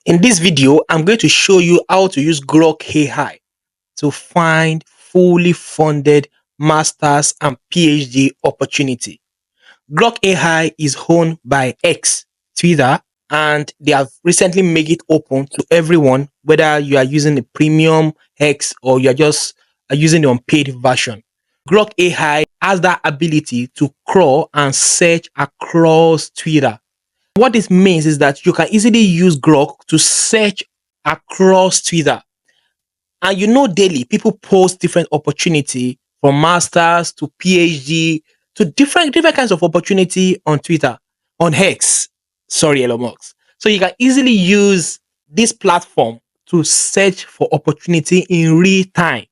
In this video, I'm going to show you how to use Grok AI to find fully funded master's and PhD opportunity. Grok AI is owned by X, Twitter, and they have recently made it open to everyone, whether you are using the premium X or you're just using the unpaid version. Grok AI has that ability to crawl and search across Twitter. What this means is that you can easily use Grok to search across Twitter. And daily people post different opportunity from masters to PhD to different kinds of opportunity on Twitter, on X. Sorry, Elon Musk. So you can easily use this platform to search for opportunity in real time.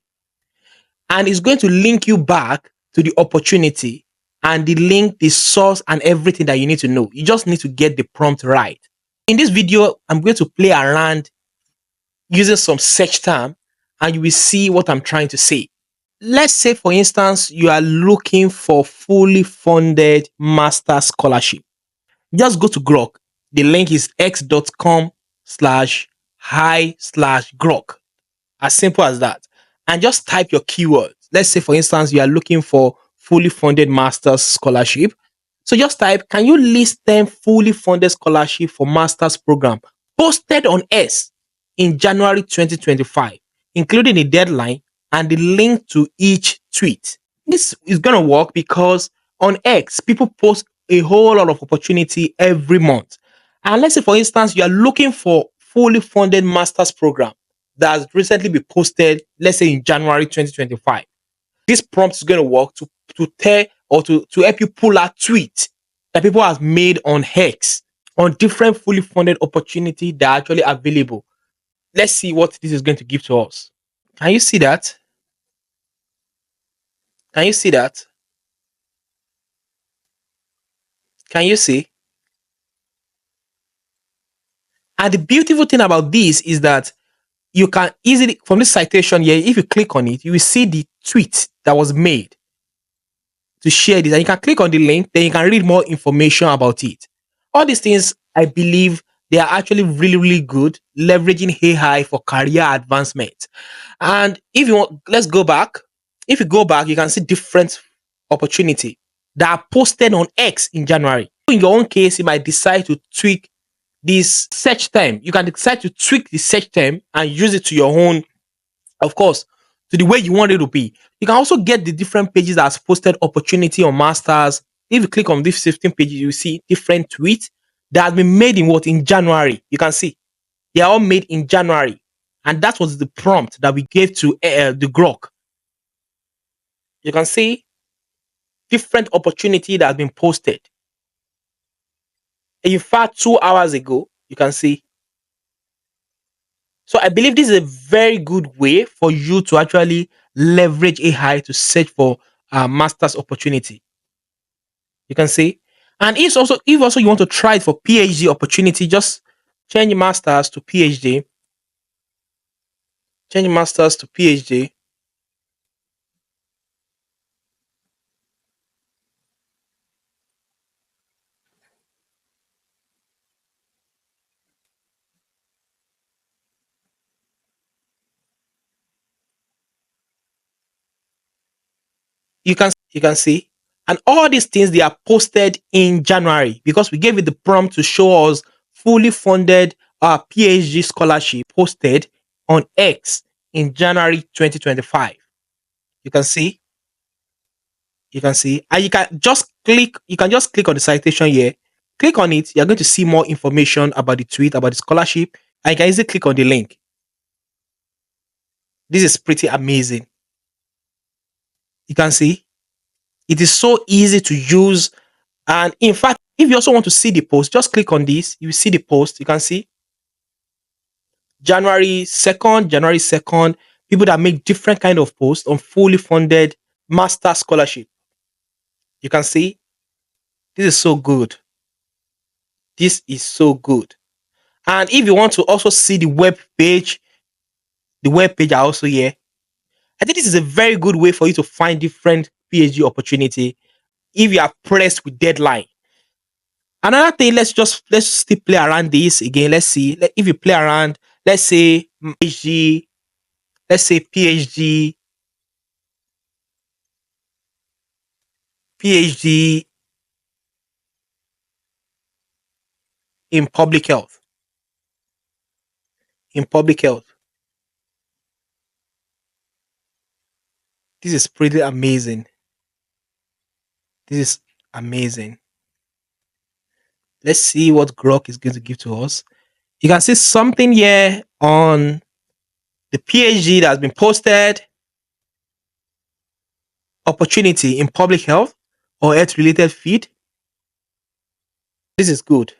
And it's going to link you back to the opportunity and the link, the source, and everything that you need to know. You just need to get the prompt right. In this video, I'm going to play around using some search term and you will see what I'm trying to say. Let's say, for instance, you are looking for fully funded master scholarship. Just go to Grok. The link is x.com/hi/Grok. As simple as that. And just type your keywords. Let's say, for instance, you are looking for fully funded master's scholarship. So just type, can you list 10 fully funded scholarship for master's program posted on S in January 2025, including the deadline and the link to each tweet? This is going to work because on X, people post a whole lot of opportunity every month. And let's say, for instance, you are looking for fully funded master's program that has recently been posted, let's say in January 2025. This prompt is going to work to tell or to help you pull out tweets that people have made on X on different fully funded opportunity that are actually available. Let's see what this is going to give to us. Can you see that? Can you see that? Can you see? And the beautiful thing about this is that you can easily, from this citation here, if you click on it, you will see the tweet that was made to share this. And you can click on the link, then you can read more information about it. All these things, I believe, they are actually really, really good, leveraging AI for career advancement. And if you want, let's go back. If you go back, you can see different opportunity that are posted on X in January. In your own case, you might decide to tweak this search term. You can decide to tweak the search term and use it to your own, of course, to the way you want it to be. You can also get the different pages that's posted opportunity on masters. If you click on these 15 pages, you see different tweets that have been made in January. You can see they are all made in January. And that was the prompt that we gave to the Grok. You can see different opportunity that has been posted. In fact, 2 hours ago, you can see. So I believe this is a very good way for you to actually leverage AI to search for master's opportunity. You can see. And if also you want to try it for PhD opportunity, just change masters to PhD. Change masters to PhD. You can see. And all these things, they are posted in January because we gave it the prompt to show us fully funded PhD scholarship posted on X in January 2025. You can see. You can see. And you can just click on the citation here. Click on it. You're going to see more information about the tweet, about the scholarship. And you can easily click on the link. This is pretty amazing. You can see. It is so easy to use. And in fact, if you also want to see the post, just click on this. You see the post. You can see January 2nd, people that make different kind of posts on fully funded master scholarship. You can see this is so good. This is so good. And if you want to also see the web page are also here. I think this is a very good way for you to find different PhD opportunity if you are pressed with deadline. Another thing, let's still play around this again. Let's see. If you play around, let's say PhD, let's say PhD in public health. In public health. This is pretty amazing. This is amazing. Let's see what Grok is going to give to us. You can see something here on the PhD that has been posted, opportunity in public health or health related field. This is good.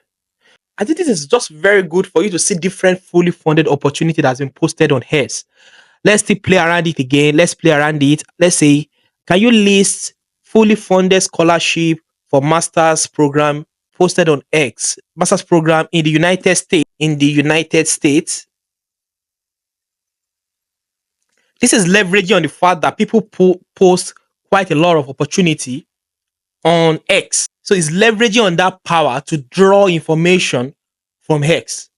I think this is just very good for you to see different fully funded opportunity that has been posted on Heads. Let's still play around it again. Let's play around it. Let's say, can you list fully funded scholarship for master's program posted on X? Master's program in the United States. In the United States, this is leveraging on the fact that people post quite a lot of opportunity on X. So it's leveraging on that power to draw information from X.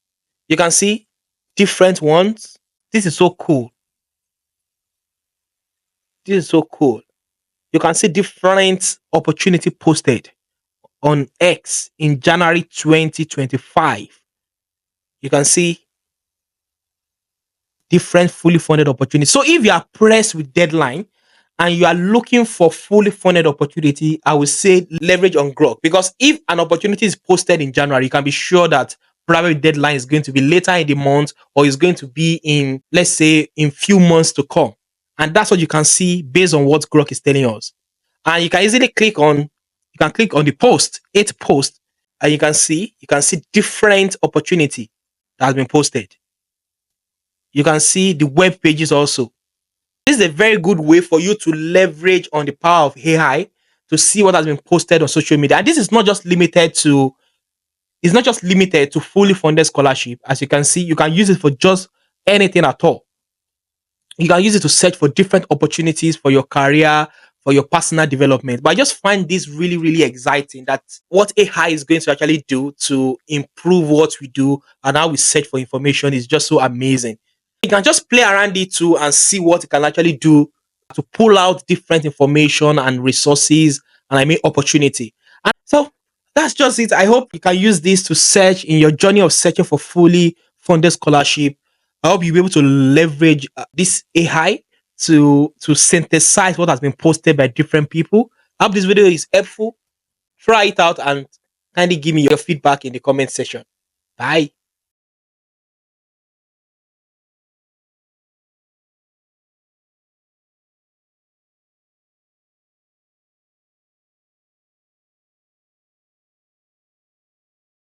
You can see different ones. This is so cool. This is so cool. You can see different opportunity posted on X in January 2025. You can see different fully funded opportunities. So if you are pressed with deadline and you are looking for fully funded opportunity, I would say leverage on Grok, because if an opportunity is posted in January, you can be sure that probably deadline is going to be later in the month, or is going to be in, let's say, in few months to come. And that's what you can see based on what Grok is telling us. And you can easily click on the post, 8 post, and you can see different opportunity that has been posted. You can see the web pages also. This is a very good way for you to leverage on the power of AI to see what has been posted on social media. And this is not just limited to fully funded scholarship. As you can see, you can use it for just anything at all. You can use it to search for different opportunities for your career, for your personal development. But I just find this really, really exciting, that what AI is going to actually do to improve what we do and how we search for information is just so amazing. You can just play around it too and see what it can actually do to pull out different information and resources, and I mean opportunity. And so that's just it. I hope you can use this to search in your journey of searching for fully funded scholarship. I hope you'll be able to leverage this AI to synthesize what has been posted by different people. I hope this video is helpful. Try it out and kindly give me your feedback in the comment section. Bye.